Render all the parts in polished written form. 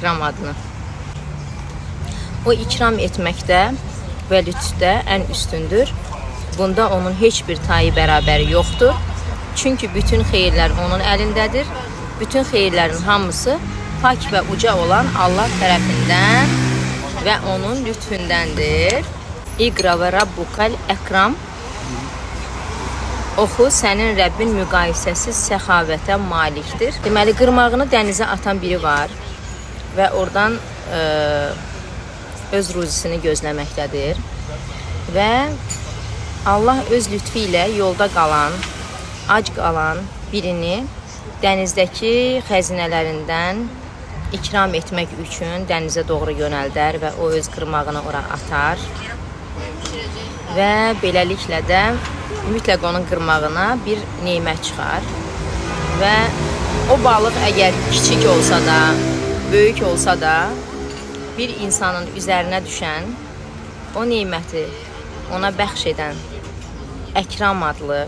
ikram adını. O ikram etməkdə və lütfdə ən üstündür. Bunda onun heç bir tayı bərabəri yoxdur. Çünki bütün xeyirlər onun əlindədir. Bütün xeyirlərin hamısı pak və uca olan Allah tərəfindən və onun lütfündəndir. İqra və Rabbukal Əkram. Oxu, sənin Rəbbin müqayisəsiz səxavətə malikdir. Deməli, qırmağını dənizə atan biri var və oradan öz ruzisini gözləməkdədir. Və Allah öz lütfi ilə yolda qalan, ac qalan birini dənizdəki xəzinələrindən ikram etmək üçün dənizə doğru yönəldər və o öz qırmağını ora atar. Və beləliklə də mütləq onun qırmağına bir nemət çıxar. Və o balıq əgər kiçik olsa da, böyük olsa da, bir insanın üzərinə düşən, o neməti ona bəxş edən, Əkram adlı,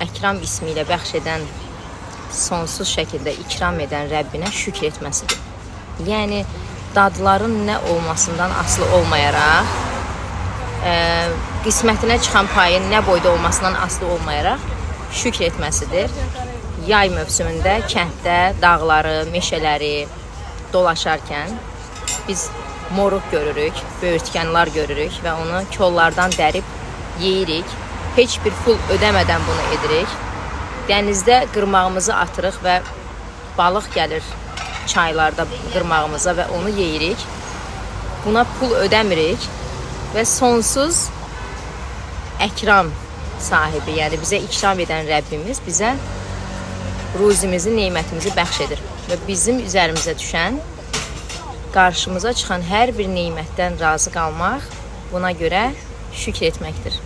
Əkram ismi ilə bəxş edən, sonsuz şəkildə ikram edən Rəbbinə şükr etməsidir. Yəni, dadların nə olmasından asılı olmayaraq, qismətinə çıxan payın nə boyda olmasından asılı olmayaraq şükr etməsidir. Yay mövsümündə kənddə dağları, meşələri dolaşarkən biz moruq görürük, böyürtkənlar görürük və onu kollardan dərib yeyirik. Heç bir pul ödəmədən bunu edirik. Dənizdə qırmağımızı atırıq və balıq gəlir çaylarda qırmağımıza və onu yeyirik. Buna pul ödəmirik və sonsuz əkram sahibi, yəni bizə ikram edən Rəbbimiz bizə ruzimizi, neymətimizi bəxş edir. Və bizim üzərimizə düşən, qarşımıza çıxan hər bir neymətdən razı qalmaq, buna görə şükr etməkdir.